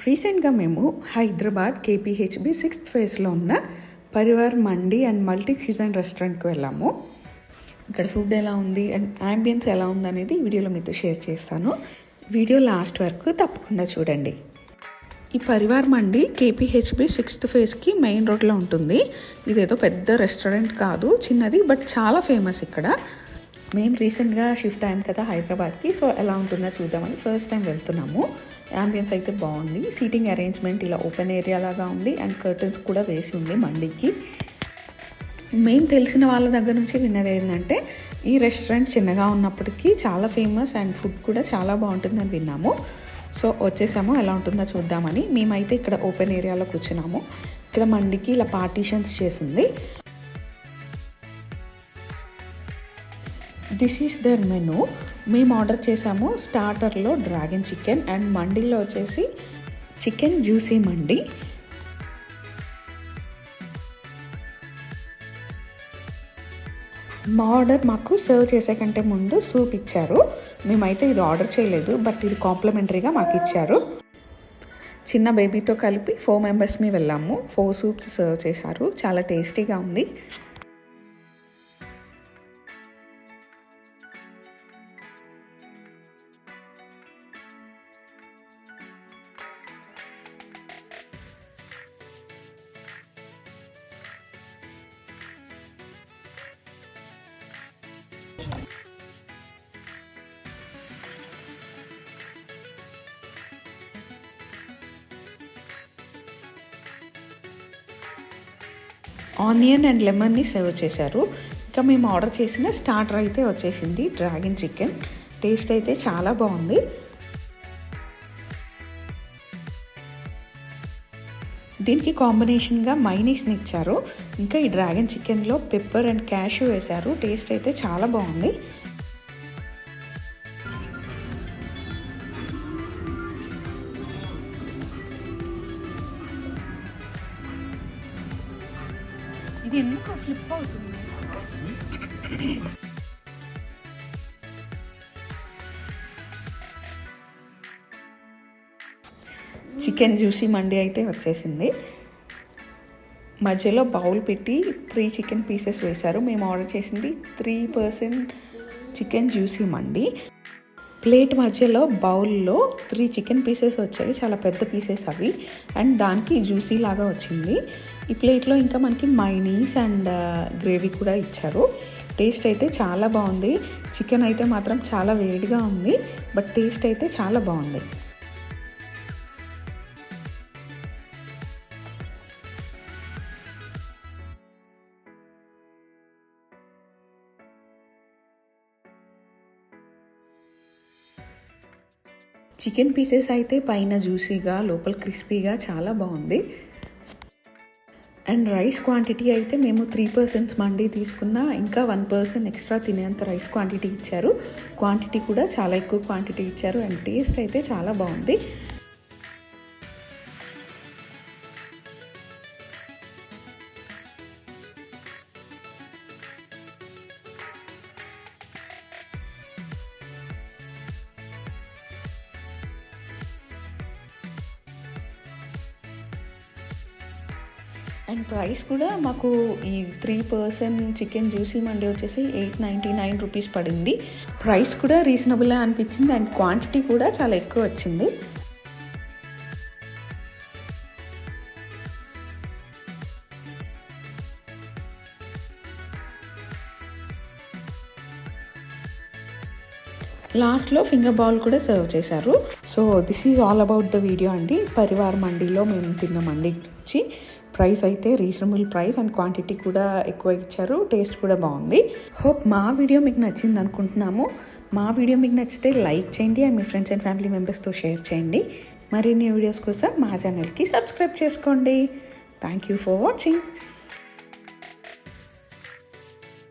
రీసెంట్గా మేము Hyderabad KPHB 6th ఫేజ్లో ఉన్న పరివార్ మండి అండ్ మల్టీ క్యూజైన్ రెస్టారెంట్కి వెళ్ళాము. ఇక్కడ ఫుడ్ ఎలా ఉంది అండ్ యాంబియన్స్ ఎలా ఉంది అనేది ఈ వీడియోలో మీతో షేర్ చేస్తాను. వీడియో లాస్ట్ వరకు తప్పకుండా చూడండి. ఈ పరివార్ మండి కేపీహెచ్బి 6th ఫేజ్కి మెయిన్ రోడ్లో ఉంటుంది. ఇదేదో పెద్ద రెస్టారెంట్ కాదు, చిన్నది, బట్ చాలా ఫేమస్ ఇక్కడ. మేము రీసెంట్గా షిఫ్ట్ అయ్యాం కదా హైదరాబాద్కి, సో ఎలా ఉంటుందో చూద్దామని ఫస్ట్ టైం వెళ్తున్నాము. యాంబియన్స్ అయితే బాగుంది. సీటింగ్ అరేంజ్మెంట్ ఇలా ఓపెన్ ఏరియా లాగా ఉంది అండ్ కర్టన్స్ కూడా వేసి ఉంది మండికి. మేము తెలిసిన వాళ్ళ దగ్గర నుంచి విన్నది ఏంటంటే ఈ రెస్టారెంట్ చిన్నగా ఉన్నప్పటికీ చాలా ఫేమస్ అండ్ ఫుడ్ కూడా చాలా బాగుంటుందని విన్నాము. సో వచ్చేసాము, ఎలా ఉంటుందో చూద్దామని. మేమైతే ఇక్కడ ఓపెన్ ఏరియాలో కూర్చున్నాము. ఇక్కడ మండికి ఇలా పార్టీషన్స్ చేసింది. This is the menu. మేము ఆర్డర్ చేసాము స్టార్టర్లో డ్రాగన్ చికెన్ అండ్ మండీలో వచ్చేసి చికెన్ జ్యూసీ మండి. మా ఆర్డర్ మాకు సర్వ్ చేసే కంటే ముందు సూప్ ఇచ్చారు. మేమైతే ఇది ఆర్డర్ చేయలేదు, బట్ ఇది కాంప్లిమెంటరీగా మాకు ఇచ్చారు. చిన్న బేబీతో కలిపి 4 మెంబర్స్ని వెళ్ళాము. 4 సూప్స్ సర్వ్ చేశారు. చాలా టేస్టీగా ఉంది. ఆనియన్ అండ్ లెమన్ని సర్వ్ చేశారు. ఇంకా మేము ఆర్డర్ చేసిన స్టార్టర్ అయితే వచ్చేసింది డ్రాగన్ చికెన్. టేస్ట్ అయితే చాలా బాగుంది. దీనికి కాంబినేషన్గా మైనీస్ని ఇచ్చారు. ఇంకా ఈ డ్రాగన్ చికెన్లో పెప్పర్ అండ్ క్యాష్యూ వేశారు. టేస్ట్ అయితే చాలా బాగుంది. ఇది ఎందుకు ఫ్లిప్ అవుతుంది? చికెన్ జ్యూసీ మండి అయితే వచ్చేసింది. మధ్యలో బౌల్ పెట్టి 3 చికెన్ పీసెస్ వేశారు. మేము ఆర్డర్ చేసింది 3 పర్సన్ చికెన్ జ్యూసీ మండి. ప్లేట్ మధ్యలో బౌల్లో 3 చికెన్ పీసెస్ వచ్చాయి. చాలా పెద్ద పీసెస్ అవి. అండ్ దానికి జ్యూసీ లాగా వచ్చింది. ఈ ప్లేట్లో ఇంకా మనకి మైనీస్ అండ్ గ్రేవీ కూడా ఇచ్చారు. టేస్ట్ అయితే చాలా బాగుంది. చికెన్ అయితే మాత్రం చాలా వేడిగా ఉంది, బట్ టేస్ట్ అయితే చాలా బాగుంది. చికెన్ పీసెస్ అయితే పైన జ్యూసీగా, లోపల క్రిస్పీగా చాలా బాగుంది. అండ్ రైస్ క్వాంటిటీ అయితే మేము 3 పర్సన్స్ మండి తీసుకున్నా ఇంకా 1 పర్సన్ ఎక్స్ట్రా తినేంత రైస్ క్వాంటిటీ ఇచ్చారు. క్వాంటిటీ కూడా చాలా ఎక్కువ క్వాంటిటీ ఇచ్చారు అండ్ టేస్ట్ అయితే చాలా బాగుంది. అండ్ ప్రైస్ కూడా మాకు ఈ 3 పర్సన్ చికెన్ జ్యూసీ మండి వచ్చేసి 899 రూపీస్ పడింది. ప్రైస్ కూడా రీజనబుల్ అనిపించింది అండ్ క్వాంటిటీ కూడా చాలా ఎక్కువ వచ్చింది. లాస్ట్లో ఫింగర్ బౌల్ కూడా సర్వ్ చేశారు. So this is all about the video అండి. పరివార్ మండీలో మేము తిన్న మండి గురించి. ప్రైస్ అయితే రీజనబుల్ ప్రైస్ అండ్ క్వాంటిటీ కూడా ఎక్కువ ఇచ్చారు. టేస్ట్ కూడా బాగుంది. హోప్ మా వీడియో మీకు నచ్చింది అనుకుంటున్నాము. మా వీడియో మీకు నచ్చితే లైక్ చేయండి and me friends and family మెంబర్స్తో షేర్ చేయండి. మరిన్ని వీడియోస్ కోసం మా ఛానల్కి సబ్స్క్రైబ్ చేసుకోండి. Thank you for watching.